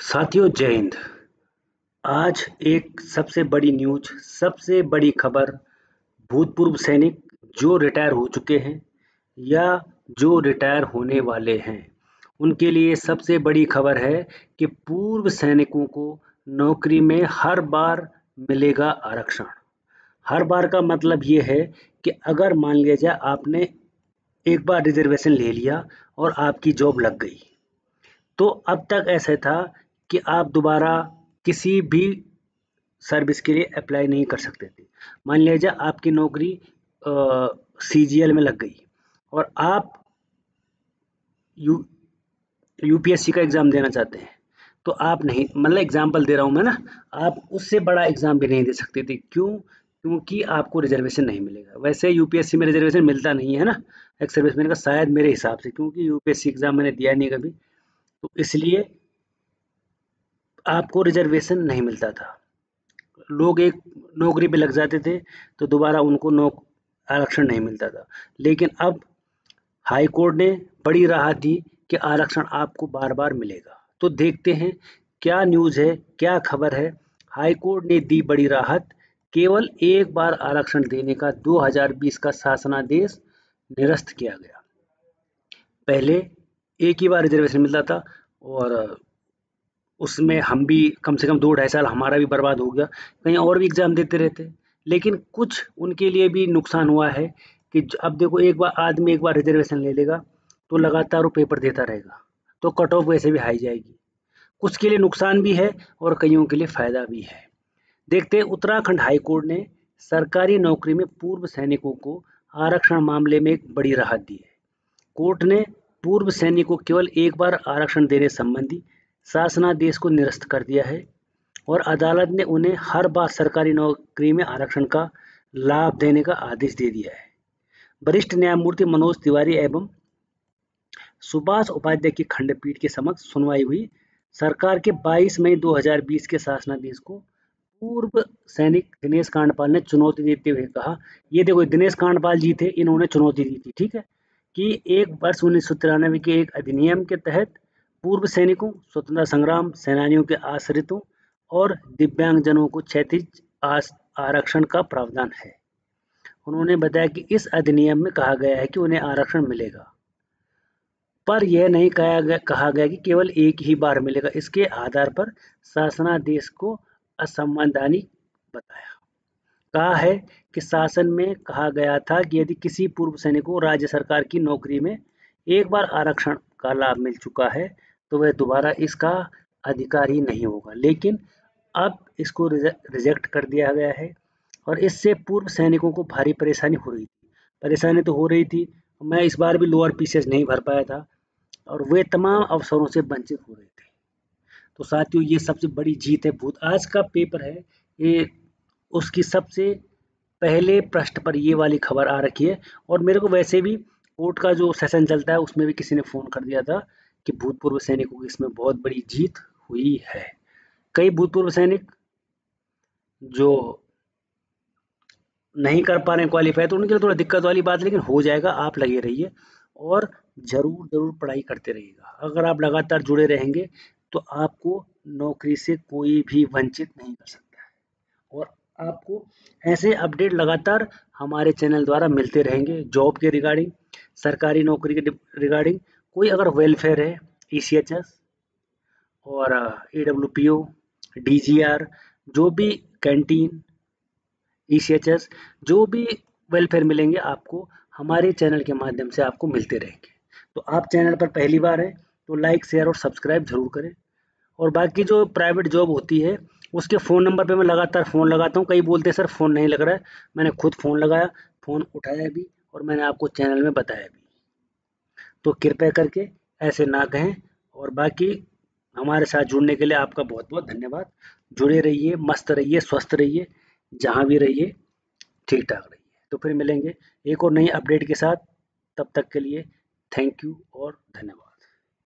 साथियों जय हिंद। आज एक सबसे बड़ी न्यूज, सबसे बड़ी खबर, भूतपूर्व सैनिक जो रिटायर हो चुके हैं या जो रिटायर होने वाले हैं उनके लिए सबसे बड़ी खबर है कि पूर्व सैनिकों को नौकरी में हर बार मिलेगा आरक्षण। हर बार का मतलब ये है कि अगर मान लिया जाए आपने एक बार रिजर्वेशन ले लिया और आपकी जॉब लग गई, तो अब तक ऐसा था कि आप दोबारा किसी भी सर्विस के लिए अप्लाई नहीं कर सकते थे। मान लीजिए आपकी नौकरी सीजीएल में लग गई और आप यूपीएससी का एग्ज़ाम देना चाहते हैं, तो आप नहीं, मतलब एग्जाम्पल दे रहा हूँ मैं ना, आप उससे बड़ा एग्ज़ाम भी नहीं दे सकते थे। क्यों? क्योंकि आपको रिजर्वेशन नहीं मिलेगा। वैसे यूपीएससी में रिजर्वेशन मिलता नहीं है ना एक सर्विसमैन का, शायद मेरे हिसाब से, क्योंकि यूपीएससी एग्ज़ाम मैंने दिया नहीं कभी, तो इसलिए आपको रिजर्वेशन नहीं मिलता था। लोग एक नौकरी पे लग जाते थे तो दोबारा उनको आरक्षण नहीं मिलता था। लेकिन अब हाई कोर्ट ने बड़ी राहत दी कि आरक्षण आपको बार बार मिलेगा। तो देखते हैं क्या न्यूज़ है, क्या खबर है। हाई कोर्ट ने दी बड़ी राहत। केवल एक बार आरक्षण देने का 2020 का शासनादेश निरस्त किया गया। पहले एक ही बार रिजर्वेशन मिलता था और उसमें हम भी कम से कम 2-2.5 साल हमारा भी बर्बाद हो गया, कहीं और भी एग्ज़ाम देते रहते। लेकिन कुछ उनके लिए भी नुकसान हुआ है कि अब देखो, एक बार आदमी एक बार रिजर्वेशन ले लेगा तो लगातार वो पेपर देता रहेगा, तो कट ऑफ वैसे भी हाई जाएगी। कुछ के लिए नुकसान भी है और कईयों के लिए फ़ायदा भी है। देखते हैं, उत्तराखंड हाई कोर्ट ने सरकारी नौकरी में पूर्व सैनिकों को आरक्षण मामले में एक बड़ी राहत दी है। कोर्ट ने पूर्व सैनिक को केवल एक बार आरक्षण देने संबंधी शासनादेश को निरस्त कर दिया है और अदालत ने उन्हें हर बार सरकारी नौकरी में आरक्षण का लाभ देने का आदेश दे दिया है। वरिष्ठ न्यायमूर्ति मनोज तिवारी एवं सुभाष उपाध्याय की खंडपीठ के समक्ष सुनवाई हुई। सरकार के 22 मई 2020 के शासनादेश को पूर्व सैनिक दिनेश कांडपाल ने चुनौती देते हुए कहा, ये देखो दिनेश कांडपाल जी थे, इन्होंने चुनौती दी थी, ठीक है, कि एक वर्ष 1993 के एक अधिनियम के तहत पूर्व सैनिकों, स्वतंत्रता संग्राम सेनानियों के आश्रितों और दिव्यांगजनों को क्षैतिज आरक्षण का प्रावधान है। उन्होंने बताया कि इस अधिनियम में कहा गया है कि उन्हें आरक्षण मिलेगा, पर यह नहीं कहा गया कि केवल एक ही बार मिलेगा। इसके आधार पर शासनादेश को असंवैधानिक बताया। कहा है कि शासन में कहा गया था कि यदि किसी पूर्व सैनिक को राज्य सरकार की नौकरी में एक बार आरक्षण का लाभ मिल चुका है तो वह दोबारा इसका अधिकारी नहीं होगा। लेकिन अब इसको रिजेक्ट कर दिया गया है और इससे पूर्व सैनिकों को भारी परेशानी हो रही थी। परेशानी तो हो रही थी, मैं इस बार भी लोअर पीसीएस नहीं भर पाया था और वे तमाम अवसरों से वंचित हो रहे थे। तो साथियों, ये सबसे बड़ी जीत है। आज का पेपर है ये, उसकी सबसे पहले पृष्ठ पर ये वाली खबर आ रखी है। और मेरे को वैसे भी कोर्ट का जो सेशन चलता है उसमें भी किसी ने फ़ोन कर दिया था कि भूतपूर्व सैनिकों की इसमें बहुत बड़ी जीत हुई है। कई भूतपूर्व सैनिक जो नहीं कर पा रहे हैं क्वालिफाई, तो उनके लिए थोड़ा दिक्कत वाली बात है, लेकिन हो जाएगा। आप लगे रहिए और ज़रूर पढ़ाई करते रहिएगा। अगर आप लगातार जुड़े रहेंगे तो आपको नौकरी से कोई भी वंचित नहीं कर सकता है और आपको ऐसे अपडेट लगातार हमारे चैनल द्वारा मिलते रहेंगे। जॉब के रिगार्डिंग, सरकारी नौकरी के रिगार्डिंग, कोई अगर वेलफेयर है, ईसीएचएस और एडब्ल्यूपीओ, डीजीआर, जो भी कैंटीन, ईसीएचएस, जो भी वेलफेयर मिलेंगे आपको हमारे चैनल के माध्यम से आपको मिलते रहेंगे। तो आप चैनल पर पहली बार हैं तो लाइक, शेयर और सब्सक्राइब जरूर करें। और बाकी जो प्राइवेट जॉब होती है उसके फ़ोन नंबर पे मैं लगातार फ़ोन लगाता हूँ। कई बोलते हैं सर फ़ोन नहीं लग रहा है, मैंने खुद फ़ोन लगाया, फ़ोन उठाया भी और मैंने आपको चैनल में बताया भी। तो कृपया करके ऐसे ना कहें। और बाकी हमारे साथ जुड़ने के लिए आपका बहुत बहुत धन्यवाद। जुड़े रहिए, मस्त रहिए, स्वस्थ रहिए, जहाँ भी रहिए ठीक ठाक रहिए। तो फिर मिलेंगे एक और नई अपडेट के साथ। तब तक के लिए थैंक यू और धन्यवाद।